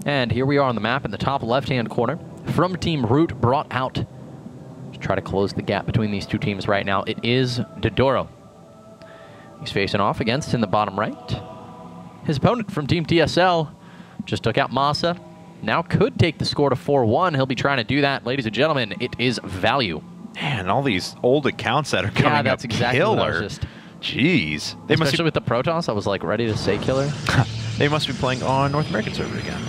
And here we are on the map in the top left-hand corner. From Team Root brought out to try to close the gap between these two teams right now. It is Dodoro. He's facing off against in the bottom right. His opponent from Team TSL just took out Masa. Now could take the score to 4-1. He'll be trying to do that. Ladies and gentlemen, it is Value. Man, all these old accounts that are coming yeah, that's up exactly killer. what I was just... Jeez. Especially with the Protoss, I was like ready to say killer. They must be playing on North American server again.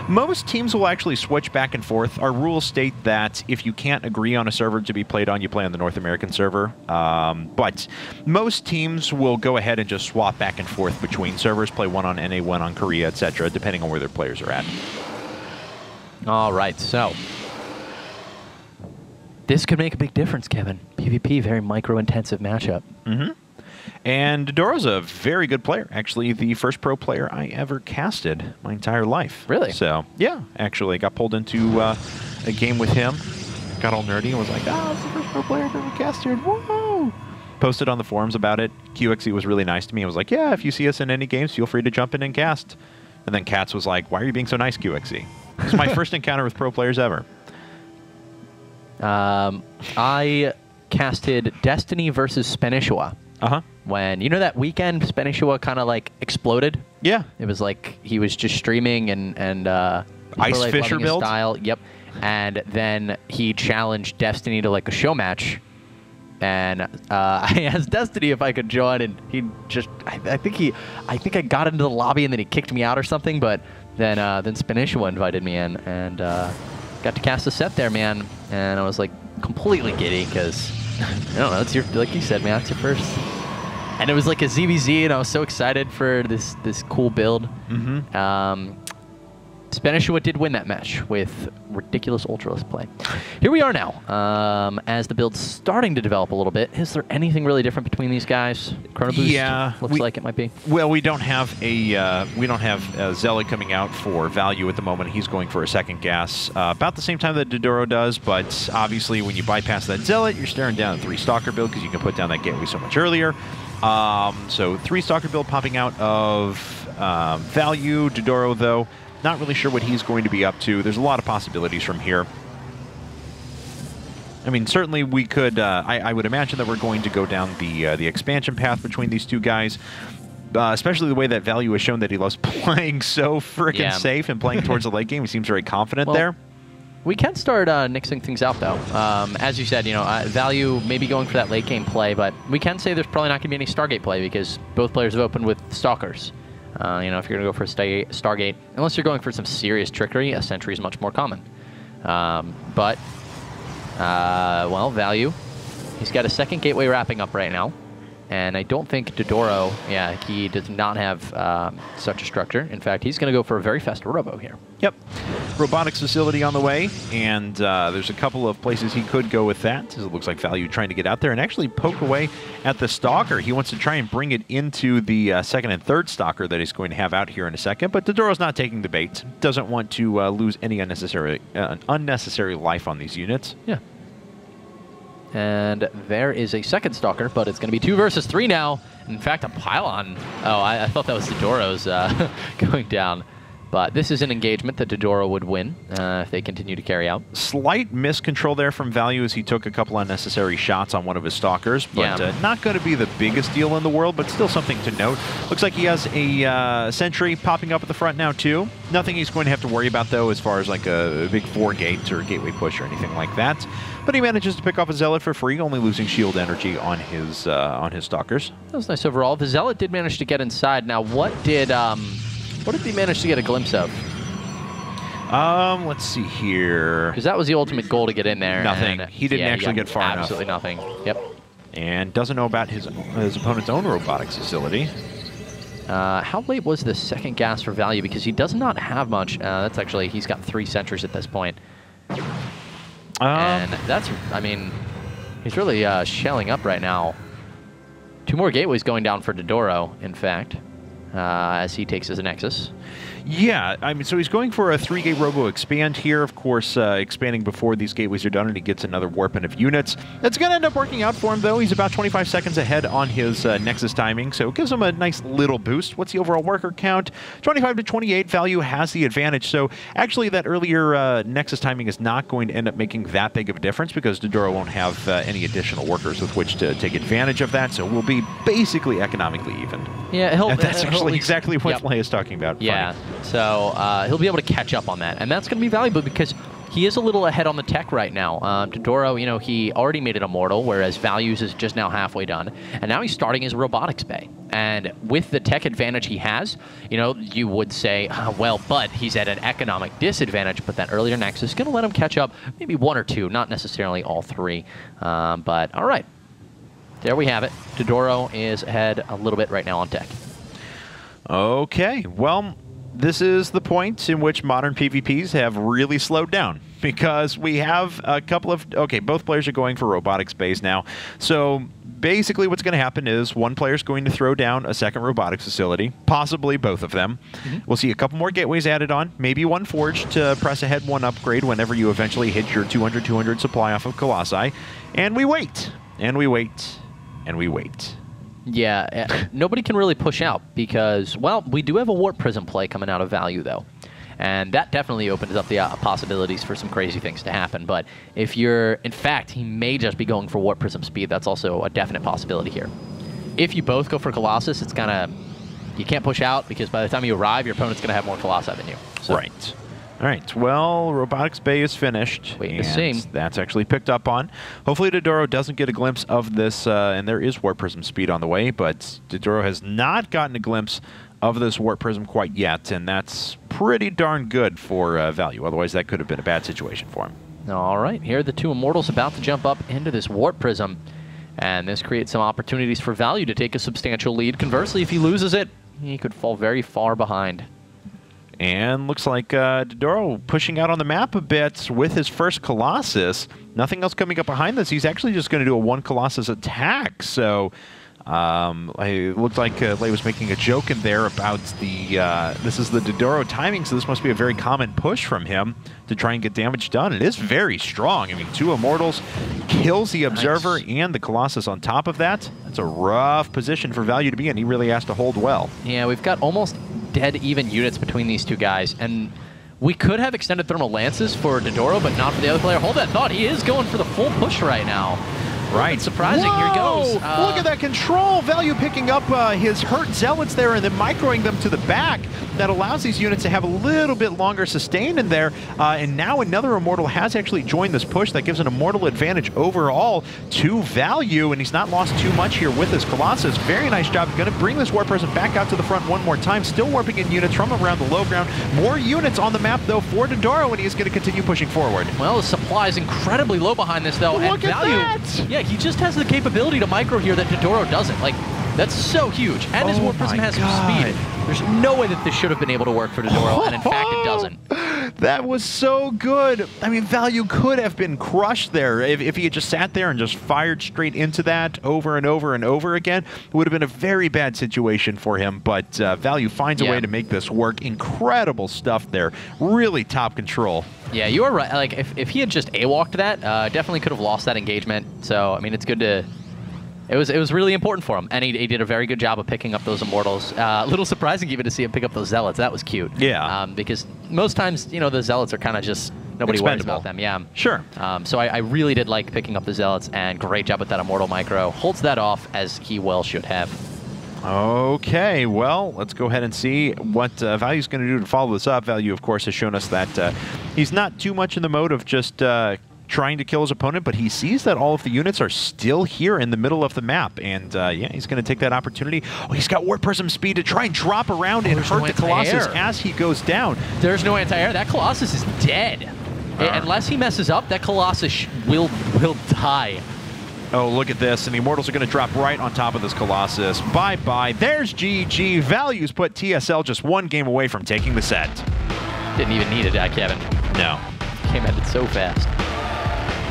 Most teams will actually switch back and forth. Our rules state that if you can't agree on a server to be played on, you play on the North American server. But most teams will go ahead and just swap back and forth between servers, play one on NA, one on Korea, etc., depending on where their players are at. All right, so this could make a big difference, Kevin. PvP, very micro-intensive matchup. Mm-hmm. And Dodoro's a very good player. Actually, the first pro player I ever casted my entire life. Really? So, yeah, actually, got pulled into a game with him. Got all nerdy and was like, oh, it's the first pro player I've ever casted. Whoa! Posted on the forums about it. QXE was really nice to me. I was like, yeah, if you see us in any games, feel free to jump in and cast. And then Katz was like, why are you being so nice, QXE? It's my first encounter with pro players ever. I casted Destiny versus Spenishua. Uh-huh. When, you know that weekend Spenishua kind of like exploded? Yeah. It was like he was just streaming and Ice like Fisher build? Style. Yep. And then he challenged Destiny to like a show match. And I asked Destiny if I could join, and he just I think I got into the lobby and then he kicked me out or something, but then Spenishua invited me in and got to cast a set there, man. And I was like completely giddy because I don't know, it's your, like you said, man, it's your first. And it was like a ZBZ, and I was so excited for this cool build. Mm-hmm. Spenishua did win that match with ridiculous Ultralist play. Here we are now, as the build's starting to develop a little bit. Is there anything really different between these guys? Chrono Boost looks like it might be. Well, we don't have a Zealot coming out for Value at the moment. He's going for a second gas about the same time that Dodoro does, but obviously when you bypass that Zealot, you're staring down a 3 Stalker build because you can put down that gateway so much earlier. So 3 Stalker build popping out of Value. Dodoro, though, not really sure what he's going to be up to. There's a lot of possibilities from here. I mean, certainly we could, I would imagine that we're going to go down the expansion path between these two guys, especially the way that Value has shown that he loves playing so freaking safe and playing towards the late game. He seems very confident there. We can start nixing things out, though. As you said, you know, Value may be going for that late game play, but we can say there's probably not going to be any Stargate play because both players have opened with Stalkers. You know, if you're going to go for a Stargate, unless you're going for some serious trickery, a Sentry is much more common. Well, Value, he's got a second gateway wrapping up right now. And I don't think Dodoro, he does not have such a structure. In fact, he's going to go for a very fast robo here. Yep. Robotics facility on the way, and there's a couple of places he could go with that. It looks like Value trying to get out there and actually poke away at the Stalker. He wants to try and bring it into the second and third Stalker that he's going to have out here in a second, but Dodoro's not taking the bait. Doesn't want to lose any unnecessary life on these units. Yeah. And there is a second Stalker, but it's going to be 2 versus 3 now. In fact, a pylon. Oh, I thought that was Dodoro's going down. But this is an engagement that Dodoro would win if they continue to carry out. Slight miscontrol there from Value as he took a couple unnecessary shots on one of his Stalkers. But not going to be the biggest deal in the world, but still something to note. Looks like he has a Sentry popping up at the front now, too. Nothing he's going to have to worry about, though, as far as like a big 4-gate or gateway push or anything like that. But he manages to pick off a Zealot for free, only losing shield energy on his Stalkers. That was nice overall. The Zealot did manage to get inside. Now, what did he manage to get a glimpse of? Let's see here. Because that was the ultimate goal to get in there. Nothing. He didn't actually get far enough. Absolutely nothing. Yep. And doesn't know about his opponent's own robotics facility. How late was the second gas for Value? Because he does not have much. That's actually, he's got 3 sentries at this point. And that's, I mean, he's really shelling up right now. 2 more gateways going down for Dodoro, in fact, as he takes his Nexus. Yeah, I mean, so he's going for a 3-gate robo expand here. Of course, expanding before these gateways are done, and he gets another warping of units. That's going to end up working out for him, though. He's about 25 seconds ahead on his Nexus timing, so it gives him a nice little boost. What's the overall worker count? 25 to 28. Value has the advantage. So actually, that earlier Nexus timing is not going to end up making that big of a difference because Dodoro won't have any additional workers with which to take advantage of that. So we'll be basically economically even. Yeah, that's actually exactly what Flay is talking about. Yeah, so he'll be able to catch up on that, and that's going to be valuable because he is a little ahead on the tech right now. Dodoro, you know, he already made it immortal, whereas Values is just now halfway done, and now he's starting his robotics bay. And with the tech advantage he has, you know, you would say, well, but he's at an economic disadvantage, but that earlier Nexus is going to let him catch up, maybe 1 or 2, not necessarily all 3. But all right, there we have it. Dodoro is ahead a little bit right now on tech. Okay, well, this is the point in which modern PvPs have really slowed down because we have a couple of... Okay, both players are going for robotics bays now. So basically what's going to happen is one player is going to throw down a second robotics facility, possibly both of them. We'll see a couple more gateways added on, maybe one forge to press ahead one upgrade whenever you eventually hit your 200 supply off of Colossi. And we wait, and we wait, and we wait. Yeah, nobody can really push out because, well, we do have a Warp Prism play coming out of Value, though. And that definitely opens up the possibilities for some crazy things to happen. But if you're, in fact, he may just be going for Warp Prism speed. That's also a definite possibility here. If you both go for Colossus, it's kind of, you can't push out because by the time you arrive, your opponent's going to have more Colossi than you. So. Right. All right, well, Robotics Bay is finished. Wait to see. That's actually picked up on. Hopefully Dodoro doesn't get a glimpse of this, and there is Warp Prism speed on the way, but Dodoro has not gotten a glimpse of this Warp Prism quite yet, and that's pretty darn good for Value. Otherwise, that could have been a bad situation for him. All right, here are the 2 Immortals about to jump up into this Warp Prism, and this creates some opportunities for Value to take a substantial lead. Conversely, if he loses it, he could fall very far behind. And looks like Dodoro pushing out on the map a bit with his first Colossus. Nothing else coming up behind this. He's actually just going to do a 1 Colossus attack. So it looked like Lay was making a joke in there about the this is the Dodoro timing, so this must be a very common push from him to try and get damage done. It is very strong. I mean, 2 Immortals, kills the Observer and the Colossus on top of that. That's a rough position for Value to be in. He really has to hold well. Yeah, we've got almost dead even units between these 2 guys, and we could have extended thermal lances for Dodoro, but not for the other player. Hold that thought. He is going for the full push right now. Right. Surprising. Whoa! Here he goes. Look at that control. Value picking up his hurt zealots there and then microing them to the back. That allows these units to have a little bit longer sustain in there. And now another Immortal has actually joined this push. That gives an Immortal advantage overall to Value. And he's not lost too much here with his Colossus. Very nice job. Going to bring this Warp Person back out to the front one more time. Still warping in units from around the low ground. More units on the map, though, for Dodoro, and he's going to continue pushing forward. Well, the supply is incredibly low behind this, though. Look and at Value, that! Yeah, he just has the capability to micro here that Dodoro doesn't. Like, that's so huge. And his Warp Prism has some speed. There's no way that this should have been able to work for Dodoro, and in fact, it doesn't. That was so good. I mean, Value could have been crushed there. If he had just sat there and just fired straight into that over and over and over again, it would have been a very bad situation for him. But Value finds a way to make this work. Incredible stuff there. Really top control. Yeah, you are right. Like, if he had just AWOC'd that, definitely could have lost that engagement. So, I mean, it's good to... It was really important for him, and he did a very good job of picking up those Immortals. A little surprising even to see him pick up those Zealots. That was cute. Yeah. Because most times, you know, the Zealots are kind of just, nobody worries about them. Yeah. Sure. So I really did like picking up the Zealots, and great job with that Immortal Micro. Holds that off, as he well should have. Okay, well, let's go ahead and see what Value's going to do to follow this up. Value, of course, has shown us that he's not too much in the mode of just... trying to kill his opponent, but he sees that all of the units are still here in the middle of the map, and yeah, he's going to take that opportunity. Oh, he's got Warp Prism speed to try and drop around and hurt the Colossus as he goes down. There's no anti-air. That Colossus is dead. Unless he messes up, that Colossus will die. Oh, look at this, and the Immortals are going to drop right on top of this Colossus. Bye-bye. There's GG. Values put TSL just 1 game away from taking the set. Didn't even need it, Kevin. No. Came at it so fast.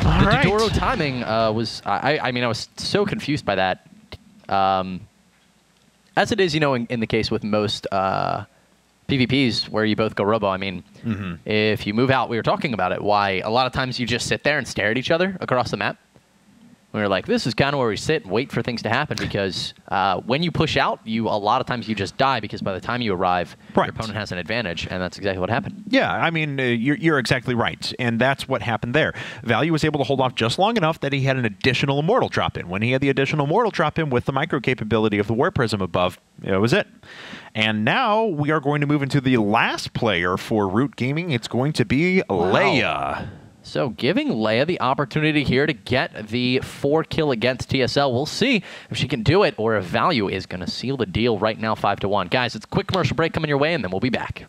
The Dodoro timing was, I mean, I was so confused by that. As it is, you know, in the case with most PvPs where you both go robo. I mean, if you move out, we were talking about it, why a lot of times you just sit there and stare at each other across the map. We were like, this is kind of where we sit and wait for things to happen, because when you push out, a lot of times you just die, because by the time you arrive, your opponent has an advantage, and that's exactly what happened. Yeah, I mean, you're exactly right, and that's what happened there. Value was able to hold off just long enough that he had an additional Immortal drop in. When he had the additional Immortal drop in with the micro capability of the War Prism above, it was it. And now we are going to move into the last player for Root Gaming. It's going to be Leia. So giving Leia the opportunity here to get the 4-kill against TSL. We'll see if she can do it or if Value is going to seal the deal right now 5-1. Guys, it's a quick commercial break coming your way, and then we'll be back.